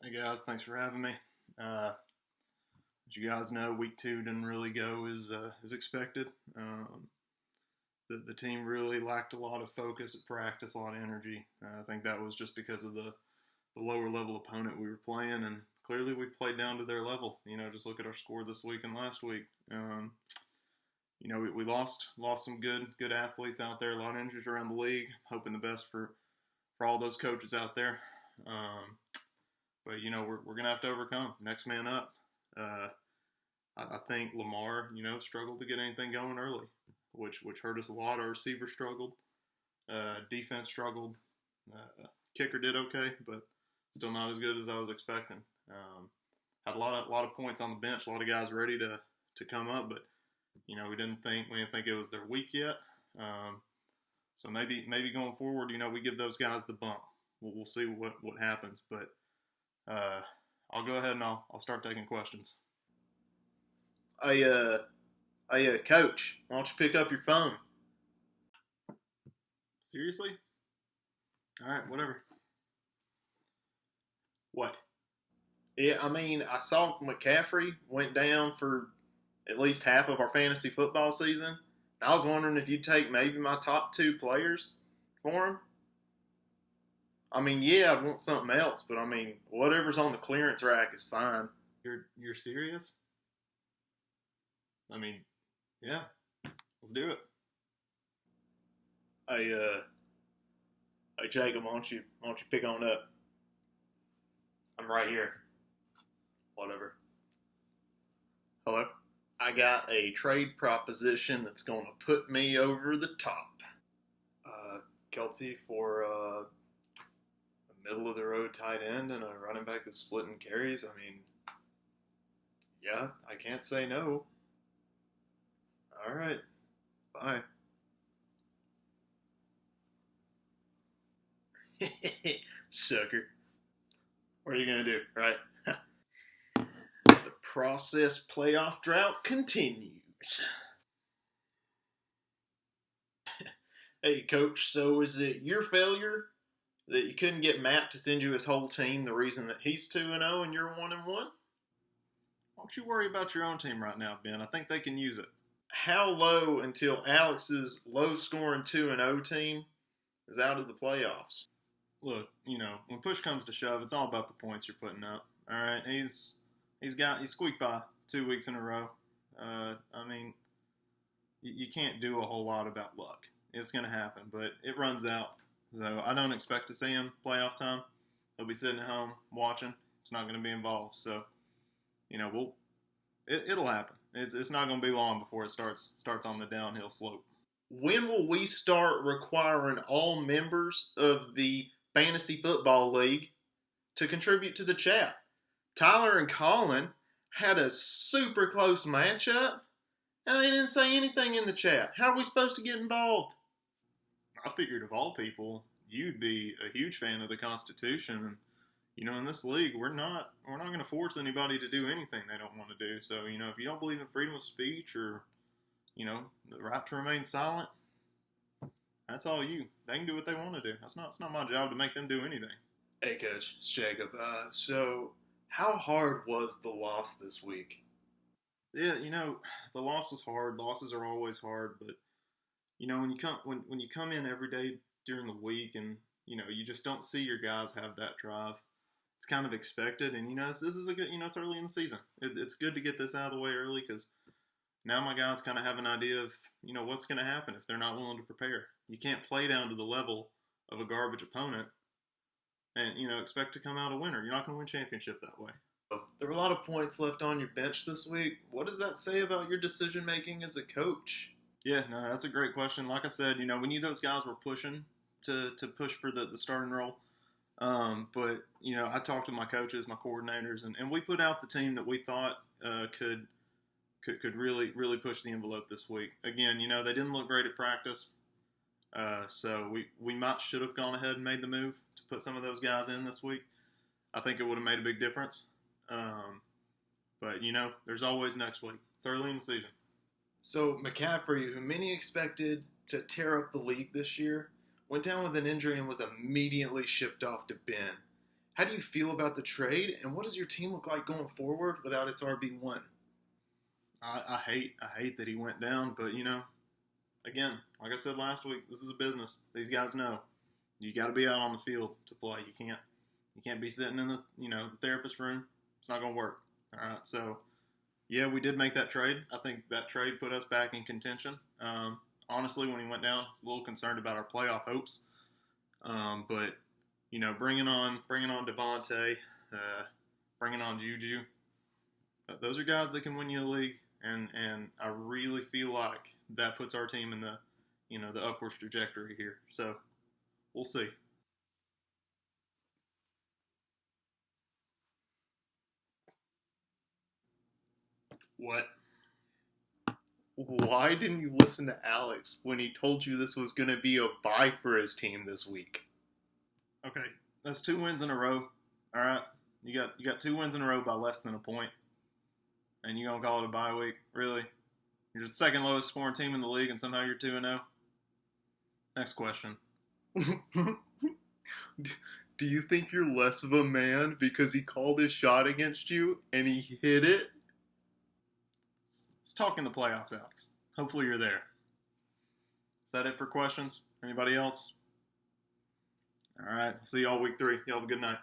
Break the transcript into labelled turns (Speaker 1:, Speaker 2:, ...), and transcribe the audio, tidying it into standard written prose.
Speaker 1: Hey guys, thanks for having me. As you guys know, week two didn't really go as expected. The team really lacked a lot of focus at practice, a lot of energy. I think that was just because of the lower level opponent we were playing, and clearly we played down to their level. Just look at our score this week and last week. We lost some good athletes out there. A lot of injuries around the league. Hoping the best for all those coaches out there. But we're gonna have to overcome. Next man up. I think Lamar, struggled to get anything going early, which hurt us a lot. Our receiver struggled. Defense struggled. Kicker did okay, but still not as good as I was expecting. Had a lot of points on the bench. A lot of guys ready to come up, but we didn't think it was their week yet. So maybe going forward, we give those guys the bump. We'll see what happens, but. I'll go ahead and I'll start taking questions.
Speaker 2: Coach, why don't you pick up your phone?
Speaker 1: Seriously? All right, whatever. What?
Speaker 2: Yeah, I saw McCaffrey went down for at least half of our fantasy football season. I was wondering if you'd take maybe my top two players for him. Yeah, I'd want something else, but whatever's on the clearance rack is fine.
Speaker 1: You're serious? Yeah, let's do it.
Speaker 2: Hey, Jacob, why don't you pick on up?
Speaker 3: I'm right here.
Speaker 2: Whatever. Hello? I got a trade proposition that's going to put me over the top. Kelce for a middle of the road tight end and a running back that's splitting carries. Yeah, I can't say no. All right. Bye. Sucker. What are you going to do, right? The process playoff drought continues. Hey, Coach, so is it your failure that you couldn't get Matt to send you his whole team, the reason that he's 2-0 and you're 1-1?
Speaker 1: Don't you worry about your own team right now, Ben. I think they can use it.
Speaker 2: How low until Alex's low-scoring 2-0 team is out of the playoffs?
Speaker 1: Look, when push comes to shove, it's all about the points you're putting up. All right, he's squeaked by 2 weeks in a row. You can't do a whole lot about luck. It's going to happen, but it runs out. So I don't expect to see him playoff time. He'll be sitting at home watching. He's not going to be involved. So, it'll happen. It's not going to be long before it starts on the downhill slope.
Speaker 2: When will we start requiring all members of the Fantasy Football League to contribute to the chat? Tyler and Colin had a super close matchup, and they didn't say anything in the chat. How are we supposed to get involved?
Speaker 1: I figured of all people, you'd be a huge fan of the Constitution. And, in this league, we're not going to force anybody to do anything they don't want to do. So, if you don't believe in freedom of speech or, the right to remain silent, that's all you. They can do what they want to do. It's not my job to make them do anything.
Speaker 2: Hey, Coach, it's Jacob. So how hard was the loss this week?
Speaker 1: Yeah, the loss was hard. Losses are always hard, but when you come in every day during the week and you just don't see your guys have that drive, it's kind of expected. And this is a good. It's early in the season. It's good to get this out of the way early because now my guys kind of have an idea of what's going to happen if they're not willing to prepare. You can't play down to the level of a garbage opponent and expect to come out a winner. You're not going to win championship that way.
Speaker 2: There were a lot of points left on your bench this week. What does that say about your decision making as a coach?
Speaker 1: Yeah, no, that's a great question. Like I said, we knew those guys were pushing to push for the starting role. But I talked to my coaches, my coordinators, and we put out the team that we thought could really push the envelope this week. Again, they didn't look great at practice, so we should have gone ahead and made the move to put some of those guys in this week. I think it would have made a big difference. But there's always next week. It's early in the season.
Speaker 2: So McCaffrey, who many expected to tear up the league this year, went down with an injury and was immediately shipped off to Ben. How do you feel about the trade, and what does your team look like going forward without its RB1?
Speaker 1: I hate that he went down, but again, like I said last week, this is a business. These guys know you got to be out on the field to play. You can't be sitting in the the therapist room. It's not going to work. All right, so yeah, we did make that trade. I think that trade put us back in contention. Honestly, when he went down, I was a little concerned about our playoff hopes. But bringing on Devontae, bringing on Juju, those are guys that can win you a league, and I really feel like that puts our team in the upwards trajectory here. So we'll see. What?
Speaker 2: Why didn't you listen to Alex when he told you this was going to be a bye for his team this week?
Speaker 1: Okay, that's 2 wins in a row. All right, you got 2 wins in a row by less than a point, and you gonna call it a bye week? Really? You're the second lowest scoring team in the league, and somehow you're 2-0. Next question.
Speaker 2: Do you think you're less of a man because he called his shot against you and he hit it?
Speaker 1: Let's talk in the playoffs, Alex. Hopefully you're there. Is that it for questions? Anybody else? All right. See y'all week 3. Y'all have a good night.